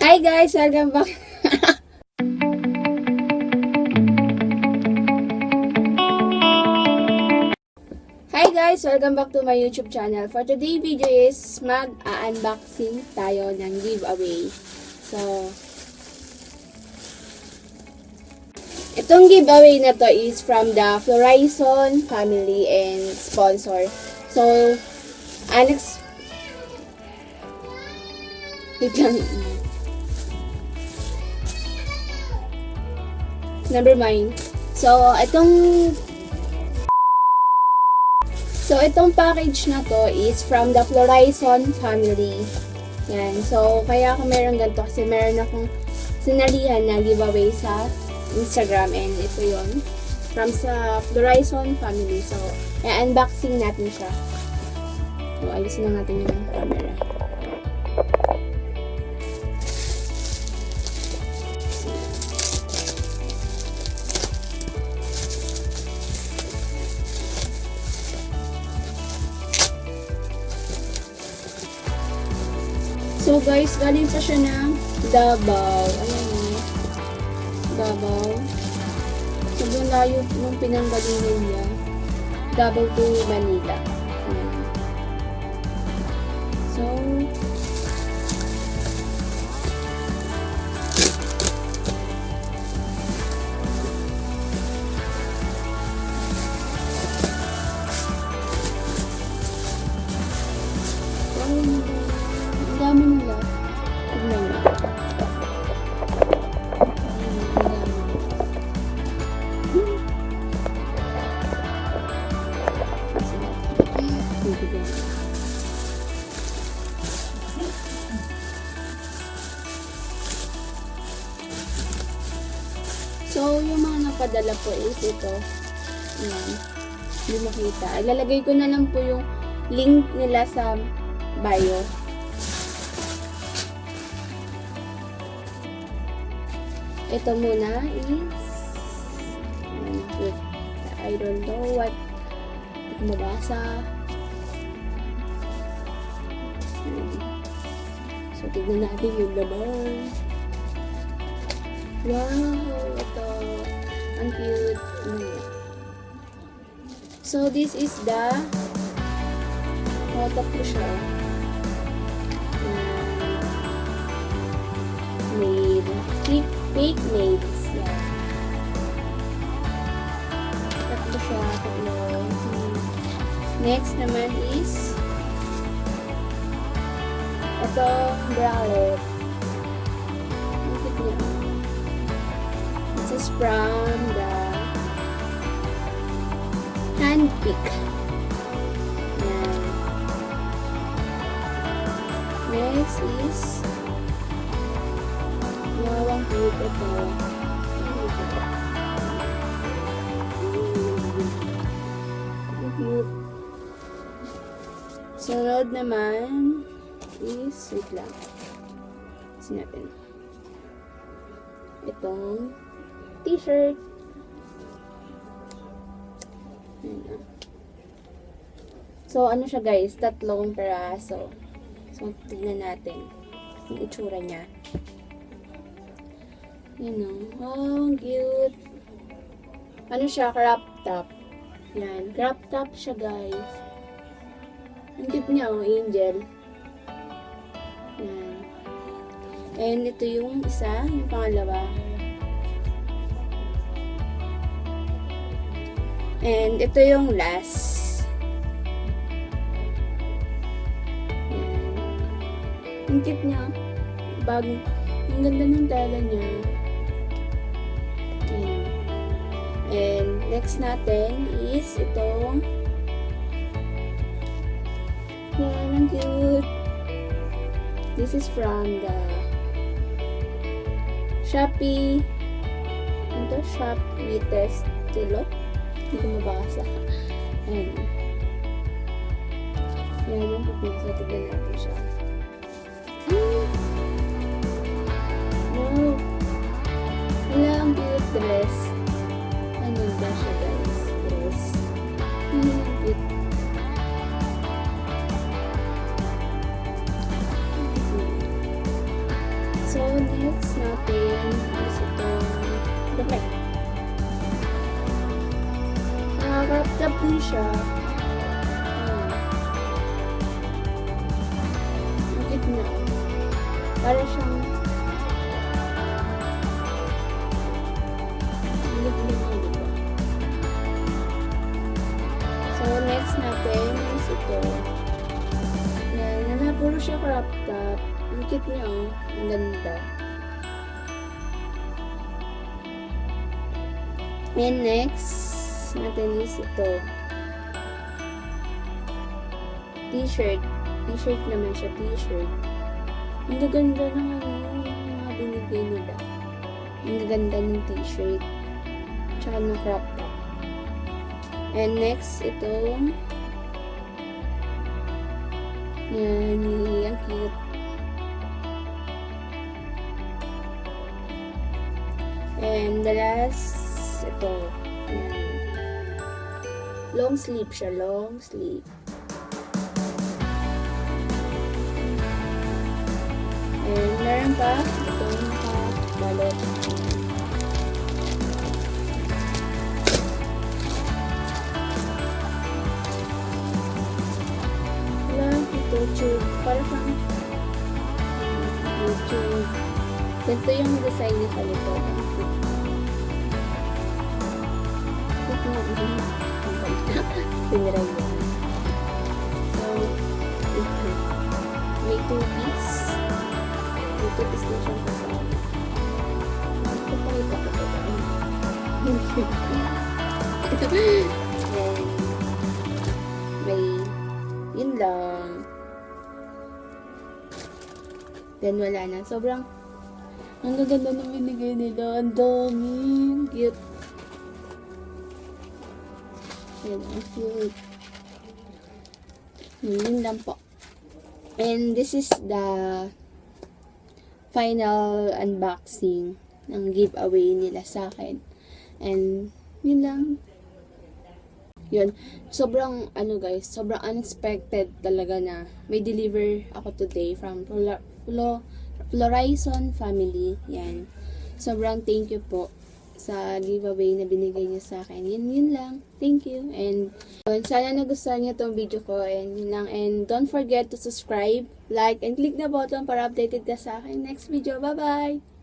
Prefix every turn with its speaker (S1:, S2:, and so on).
S1: Hi guys! Welcome back! Hi guys! Welcome back to my YouTube channel. For today's video is mag-unboxing tayo ng giveaway. So, itong giveaway na to is from the FLORAISON family and sponsor. So, wait lang. Never mind. So, itong package na to is from the FLORAISON family. Yan. So, kaya ako meron ganito kasi meron akong sinalihan na giveaway sa Instagram and ito yon from sa FLORAISON family. So, unboxing natin siya. So, ayusin na natin yung camera. So guys, galing pa siya ng Davao. Ayan o. Davao. Sobrang layo nung pinanggalingan niya. Davao to Manila. Ayan. So, ang dami nila. Tignan nyo. So, yung mga napadala po is ito. Ayan. Hindi makita. Ilalagay ko na lang po yung link nila sa bio. Ito muna is I don't know what mabasa. So, tignan natin yung laman. Wow! Ito. Ang cute. So, this is the tatlo siya. Made. Fake maids. Yeah. Tatlo siya. Tatlo. Next naman is ito, bralette. Ang cute niya. This is from the handpick. Next is wow, ang cute ito. Ang cute. Sunod naman is, wait lang. Sinapin. Itong t-shirt. So, ano siya guys? Tatlong peraso. So, tignan natin yung itsura niya. Yan o. Oh, cute. Ano siya? Crop top. Yan. Crop top siya, guys. Ang cute niya, oh. Angel. Yan. And ito yung isa. Yung pangalawa. And ito yung last. Ang cute niya. Bago. Ang ganda ng tela niya. Ayan. And next natin is itong yan, ang cute. This is from the Shopee. Ito, Shop Latest Tilo. Hindi ko mabasa. Ayan. Yan ang pupisa. Tignan natin siya. Wow. Wala, ang cute dress. Ano ba siya guys? Dress. Ang cute. So, next natin is itong damit. Crop top din siya. Bakit na? Para siyang so, next natin is ito. Yan, puro siya crop top. Ang cute niya, oh. Ang ganda. And next natin is ito. T-shirt. T-shirt naman siya, t-shirt. Ang gaganda ng mga binigay nila. Ang gaganda ng t-shirt. Tsaka ng crop top. And next, itong yan, ang cute. And the last, ito. Yan. Long sleeve siya, long sleeve. And meron pa, itong balot. YouTube. Para kang YouTube. Ganito yung design niya sa likod. Ito nga din. Piniray mo. So, may 2-piece. May 2-piece na siyang kasama. Ito pa ito ko ito. And may yun lang. Then, wala na. Sobrang, ang gaganda ng binigay nila. Ang dami. Ang cute. Yan, ang cute. Yun lang po. And this is the final unboxing ng giveaway nila sa akin. And, yun lang. Yun. Sobrang, guys, sobrang unexpected talaga na may deliver ako today from FLORAISON family. Yan. Sobrang thank you po sa giveaway na binigay niyo sa akin. Yun lang. Thank you. And sana nagustuhan niyo tong video ko. And yun lang. And don't forget to subscribe, like, and click the button para updated ka sa akin next video. Bye-bye!